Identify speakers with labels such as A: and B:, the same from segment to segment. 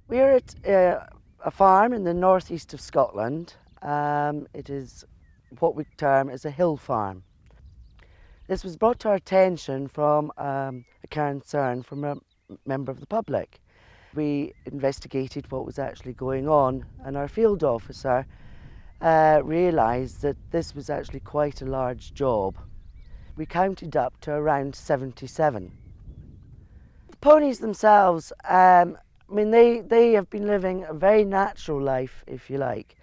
A: We're at a farm in the northeast of Scotland. It is what we term as a hill farm. This was brought to our attention from a concern from a member of the public. We investigated what was actually going on, and our field officer realised that this was actually quite a large job. We counted up to around 77. The ponies themselves, they have been living a very natural life, if you like,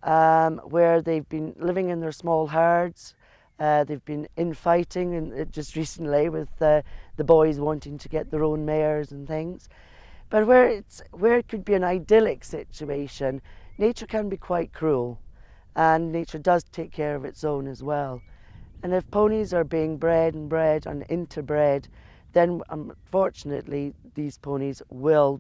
A: where they've been living in their small herds. They've been infighting, and just recently with the boys wanting to get their own mares and things. But where it could be an idyllic situation, nature can be quite cruel, and nature does take care of its own as well. And if ponies are being bred and interbred, then unfortunately these ponies will,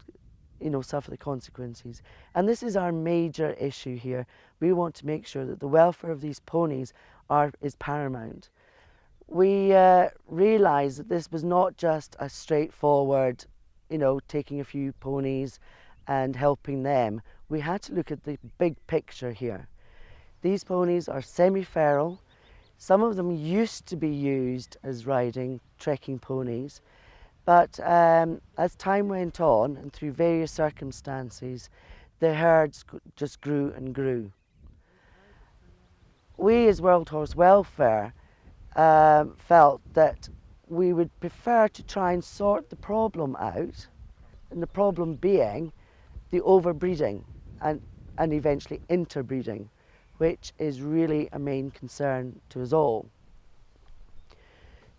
A: suffer the consequences. And this is our major issue here. We want to make sure that the welfare of these ponies is paramount. We realised that this was not just a straightforward, taking a few ponies and helping them. We had to look at the big picture here. These ponies are semi-feral. Some of them used to be used as riding, trekking ponies, but as time went on and through various circumstances, the herds just grew and grew. We as World Horse Welfare felt that we would prefer to try and sort the problem out, and the problem being the overbreeding and eventually interbreeding, which is really a main concern to us all.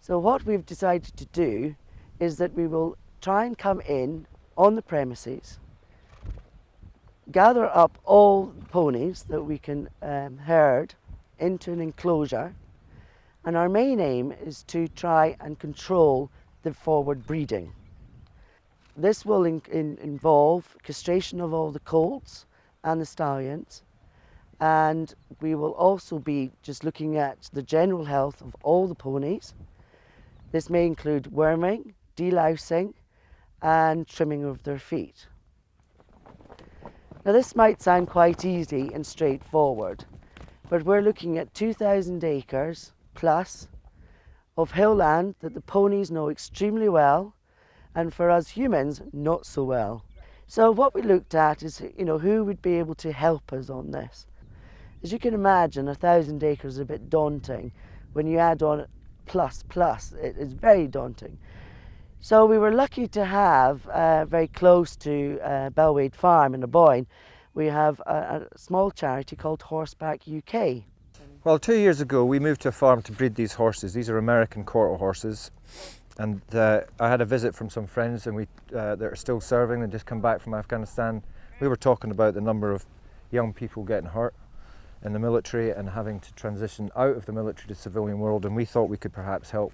A: So what we've decided to do is that we will try and come in on the premises, gather up all the ponies that we can herd into an enclosure, and our main aim is to try and control the forward breeding. This will involve castration of all the colts and the stallions, and we will also be just looking at the general health of all the ponies. This may include worming, delousing, and trimming of their feet. Now this might sound quite easy and straightforward, but we're looking at 2,000 acres plus of hill land that the ponies know extremely well, and for us humans, not so well. So what we looked at is, who would be able to help us on this. As you can imagine, 1,000 acres is a bit daunting. When you add on plus, it is very daunting. So we were lucky to have, very close to Bellwade Farm in Aboyne, we have a small charity called Horseback UK.
B: Well, 2 years ago we moved to a farm to breed these horses. These are American quarter horses, and I had a visit from some friends, and that are still serving and just come back from Afghanistan. We were talking about the number of young people getting hurt in the military and having to transition out of the military to the civilian world, and we thought we could perhaps help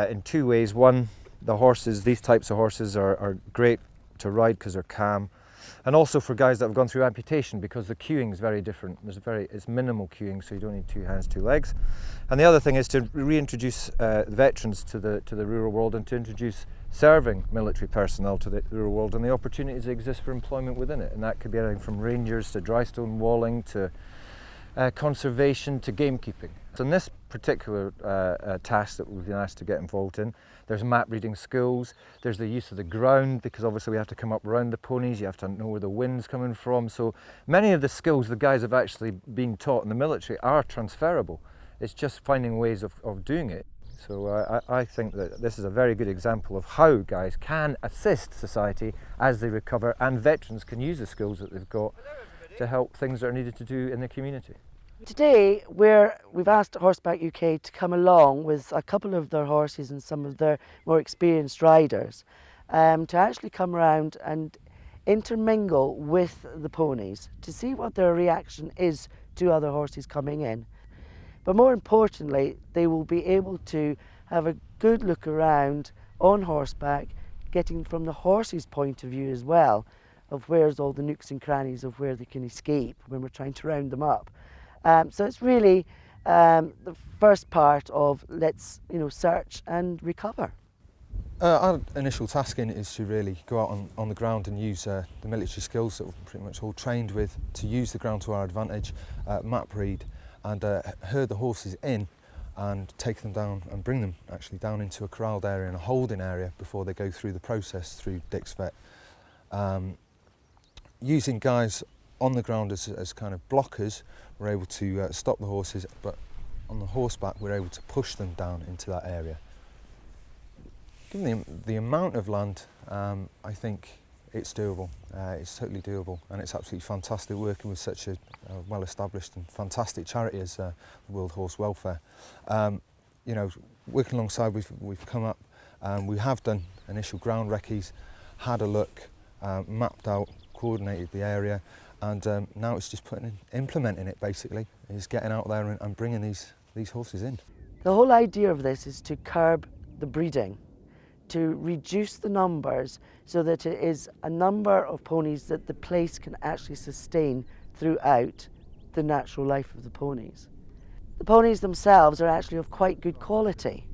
B: in two ways. One, the horses, these types of horses are great to ride because they're calm, and also for guys that have gone through amputation, because the cueing is very different. It's minimal cueing, so you don't need two hands, two legs. And the other thing is to reintroduce veterans to the rural world, and to introduce serving military personnel to the rural world and the opportunities that exist for employment within it. And that could be anything from rangers to dry stone walling to conservation to gamekeeping. So in this particular task that we've been asked to get involved in, there's map reading skills, there's the use of the ground, because obviously we have to come up around the ponies, you have to know where the wind's coming from. So many of the skills the guys have actually been taught in the military are transferable. It's just finding ways of doing it. So I think that this is a very good example of how guys can assist society as they recover, and veterans can use the skills that they've got to help things that are needed to do in the community.
A: Today we've asked Horseback UK to come along with a couple of their horses and some of their more experienced riders to actually come around and intermingle with the ponies to see what their reaction is to other horses coming in. But more importantly, they will be able to have a good look around on horseback, getting from the horse's point of view as well, of where's all the nooks and crannies of where they can escape when we're trying to round them up. So it's really the first part of let's search and recover.
B: Our initial tasking is to really go out on the ground and use the military skills that we're pretty much all trained with to use the ground to our advantage, map read and herd the horses in and take them down and bring them actually down into a corralled area and a holding area before they go through the process through Dick's Vet. Using guys on the ground as kind of blockers, we're able to stop the horses, but on the horseback we're able to push them down into that area. Given the amount of land, I think it's doable. It's totally doable, and it's absolutely fantastic working with such a well-established and fantastic charity as World Horse Welfare. You know, working alongside, we've come up, we have done initial ground recce's, had a look, mapped out, coordinated the area, and now it's just implementing it basically. Is getting out there and bringing these horses in.
A: The whole idea of this is to curb the breeding, to reduce the numbers so that it is a number of ponies that the place can actually sustain throughout the natural life of the ponies. The ponies themselves are actually of quite good quality.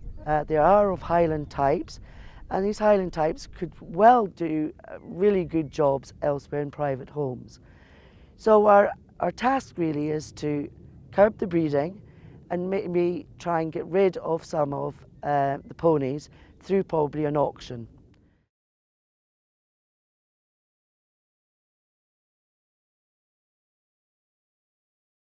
A: They are of Highland types, and these Highland types could well do really good jobs elsewhere in private homes. So our task really is to curb the breeding and maybe try and get rid of some of the ponies through probably an auction.